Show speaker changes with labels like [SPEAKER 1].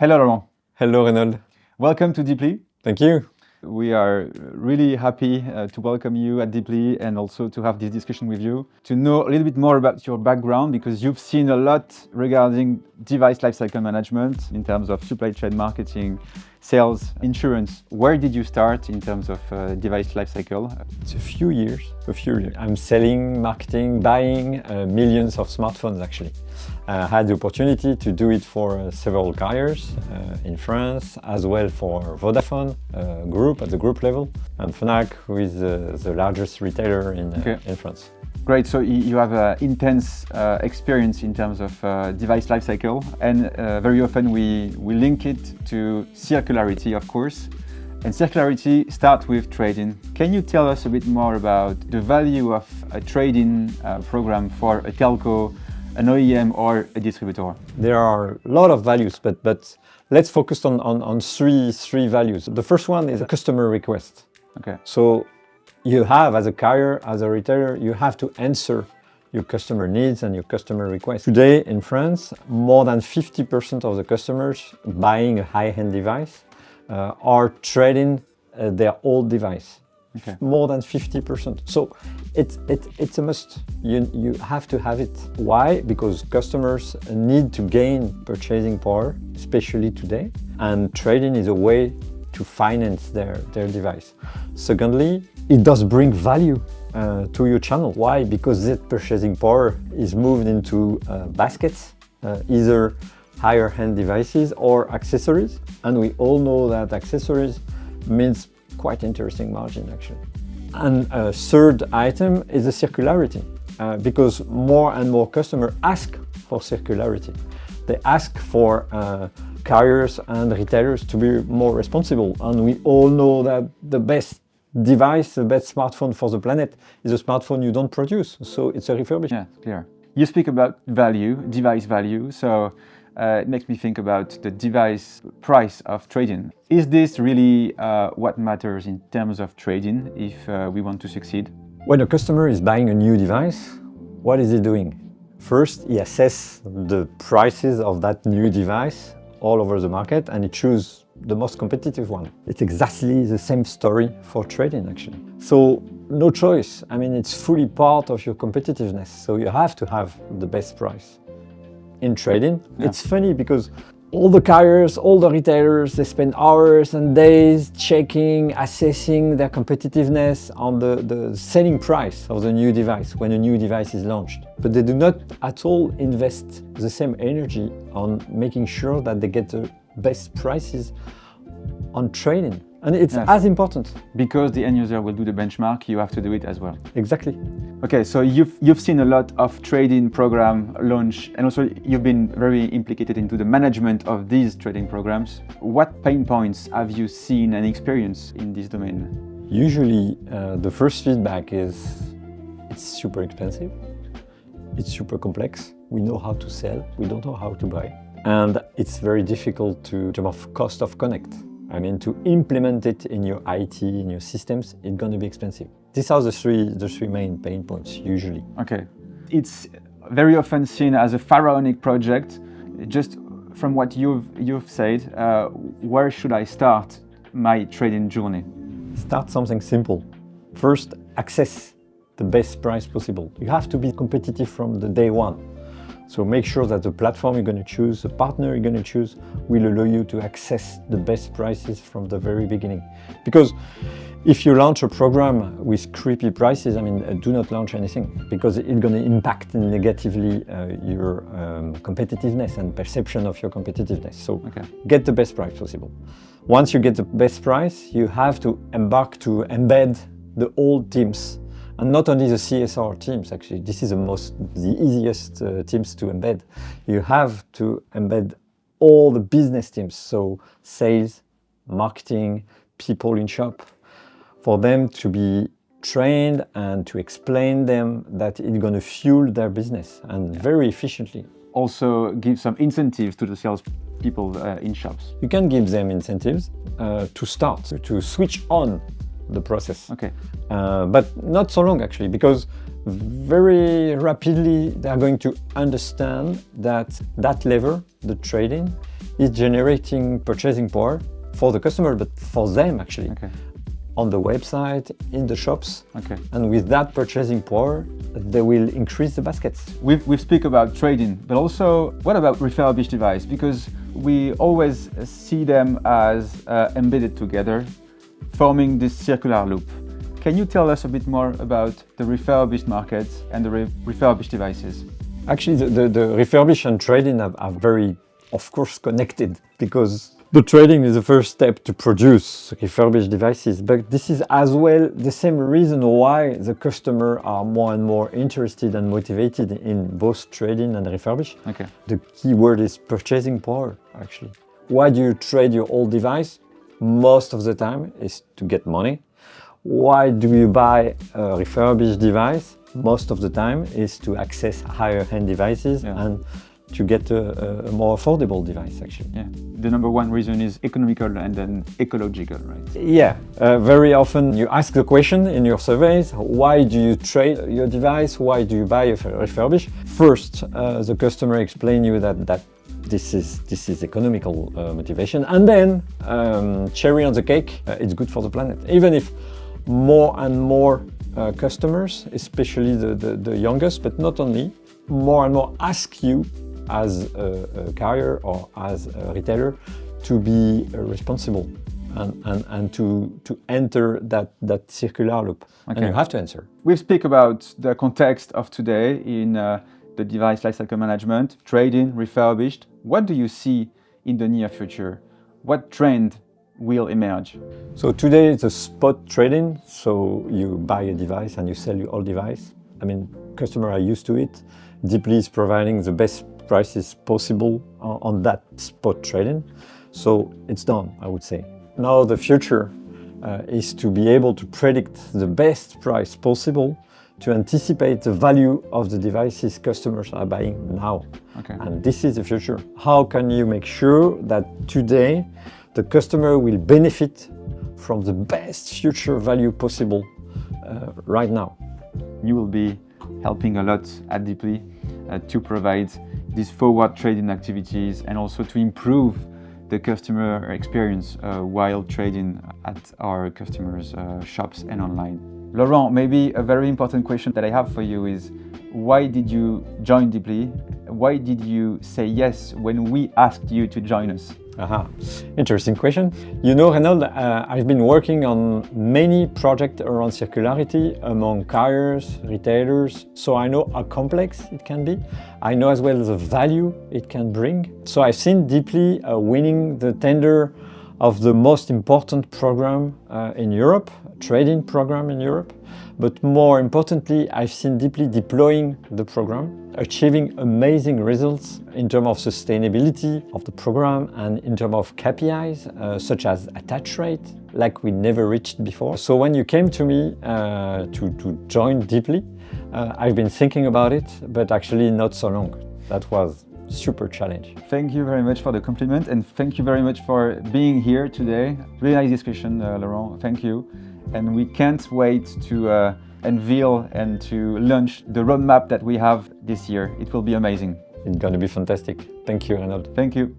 [SPEAKER 1] Hello, Laurent.
[SPEAKER 2] Hello, Renaud.
[SPEAKER 1] Welcome to Deeply.
[SPEAKER 2] Thank you.
[SPEAKER 1] We are really happy to welcome you at Deeply and also to have this discussion with you, to know a little bit more about your background, because you've seen a lot regarding device lifecycle management in terms of supply chain marketing, sales, insurance. Where did you start in terms of device lifecycle?
[SPEAKER 2] It's a few years. I'm selling, marketing, buying millions of smartphones actually. I had the opportunity to do it for several carriers in France, as well for Vodafone group at the group level, and Fnac, who is the largest retailer in France.
[SPEAKER 1] Great, so you have an intense experience in terms of device lifecycle, and very often we link it to circularity, of course. And circularity starts with trade-in. Can you tell us a bit more about the value of a trade-in program for a telco, an OEM or a distributor?
[SPEAKER 2] There are a lot of values, but let's focus on three values. The first one is a customer request.
[SPEAKER 1] Okay.
[SPEAKER 2] So you have, as a carrier, as a retailer, you have to answer your customer needs and your customer requests. Today in France, more than 50% of the customers buying a high-end device are trading their old device.
[SPEAKER 1] Okay.
[SPEAKER 2] More than 50%. So it's a must. You have to have it. Why? Because customers need to gain purchasing power, especially today, and trading is a way to finance their device. Secondly, it does bring value to your channel. Why? Because that purchasing power is moved into baskets, either higher-end devices or accessories. And we all know that accessories means quite interesting margin actually. And a third item is the circularity, because more and more customers ask for circularity. They ask for carriers and retailers to be more responsible. And we all know that the best device, the best smartphone for the planet is a smartphone you don't produce. So it's a refurbished.
[SPEAKER 1] Yeah, clear. You speak about value, device value. So it makes me think about the device price of trade-in. Is this really what matters in terms of trade-in if we want to succeed?
[SPEAKER 2] When a customer is buying a new device, what is he doing? First, he assesses the prices of that new device all over the market and he chooses the most competitive one. It's exactly the same story for trade-in actually. So no choice. I mean, it's fully part of your competitiveness. So you have to have the best price. In trade-in, It's funny because all the carriers, all the retailers, they spend hours and days checking, assessing their competitiveness on the selling price of the new device when a new device is launched. But they do not at all invest the same energy on making sure that they get the best prices on trade-in. And it's as important.
[SPEAKER 1] Because the end user will do the benchmark, you have to do it as well.
[SPEAKER 2] Exactly.
[SPEAKER 1] Okay, so you've seen a lot of trade-in program launch, and also you've been very implicated into the management of these trade-in programs. What pain points have you seen and experienced in this domain?
[SPEAKER 2] Usually, the first feedback is it's super expensive, it's super complex, we know how to sell, we don't know how to buy, and it's very difficult to terms of cost of connect. I mean, to implement it in your IT, in your systems, it's going to be expensive. These are the three main pain points, usually.
[SPEAKER 1] Okay. It's very often seen as a pharaonic project. Just from what you've said, where should I start my trading journey?
[SPEAKER 2] Start something simple. First, access the best price possible. You have to be competitive from the day one. So make sure that the platform you're going to choose, the partner you're going to choose, will allow you to access the best prices from the very beginning. Because if you launch a program with creepy prices, I mean, do not launch anything, because it's going to impact negatively your competitiveness and perception of your competitiveness. So get the best price possible. Once you get the best price, you have to embark to embed the old teams. And not only the CSR teams, actually, this is the easiest teams to embed. You have to embed all the business teams, so sales, marketing, people in shop, for them to be trained and to explain them that it's going to fuel their business and very efficiently.
[SPEAKER 1] Also give some incentives to the sales people in shops.
[SPEAKER 2] You can give them incentives to start, to switch on the process.
[SPEAKER 1] Okay.
[SPEAKER 2] But not so long actually, because very rapidly they are going to understand that that lever, the trading, is generating purchasing power for the customer, but for them actually.
[SPEAKER 1] Okay.
[SPEAKER 2] On the website, in the shops.
[SPEAKER 1] Okay.
[SPEAKER 2] And with that purchasing power, they will increase the baskets.
[SPEAKER 1] We've speak about trading, but also what about refurbished device? Because we always see them as embedded together, forming this circular loop. Can you tell us a bit more about the refurbished market and the refurbished devices?
[SPEAKER 2] Actually, the refurbished and trading are very, of course, connected, because the trading is the first step to produce refurbished devices. But this is as well the same reason why the customer are more and more interested and motivated in both trading and refurbished.
[SPEAKER 1] Okay.
[SPEAKER 2] The key word is purchasing power, actually. Why do you trade your old device? Most of the time is to get money. Why do you buy a refurbished device? Most of the time is to access higher-end devices and to get a more affordable device, actually.
[SPEAKER 1] Yeah. The number one reason is economical and then ecological, right?
[SPEAKER 2] Yeah. Very often you ask the question in your surveys, why do you trade your device? Why do you buy a refurbished? First, the customer explain you that this is economical motivation, and then cherry on the cake, it's good for the planet. Even if more and more customers, especially the youngest, but not only, more and more ask you as a carrier or as a retailer to be responsible and to enter that circular loop. Okay. And you have to answer.
[SPEAKER 1] We've speak about the context of today in the device lifecycle management, trading, refurbished. What do you see in the near future? What trend will emerge?
[SPEAKER 2] So today it's a spot trading. So you buy a device and you sell your old device. I mean, customers are used to it. Deeply is providing the best prices possible on that spot trading. So it's done, I would say. Now the future is to be able to predict the best price possible to anticipate the value of the devices customers are buying now.
[SPEAKER 1] Okay.
[SPEAKER 2] And this is the future. How can you make sure that today the customer will benefit from the best future value possible right now?
[SPEAKER 1] You will be helping a lot at Deeply to provide these forward trading activities and also to improve the customer experience while trading at our customers' shops and online. Laurent, maybe a very important question that I have for you is, why did you join Deeply? Why did you say yes when we asked you to join us?
[SPEAKER 2] Interesting question. You know, Renaud, I've been working on many projects around circularity among carriers, retailers, so I know how complex it can be. I know as well the value it can bring. So I've seen Deeply winning the tender of the most important program in Europe, trading program in Europe. But more importantly, I've seen Deeply deploying the program, achieving amazing results in terms of sustainability of the program and in terms of KPIs, such as attach rate, like we never reached before. So when you came to me to join Deeply, I've been thinking about it, but actually not so long. That was super challenge.
[SPEAKER 1] Thank you very much for the compliment, and thank you very much for being here today. Really nice discussion, Laurent. Thank you. And we can't wait to unveil and to launch the roadmap that we have this year. It will be amazing.
[SPEAKER 2] It's going to be fantastic. Thank you, Renaud.
[SPEAKER 1] Thank you.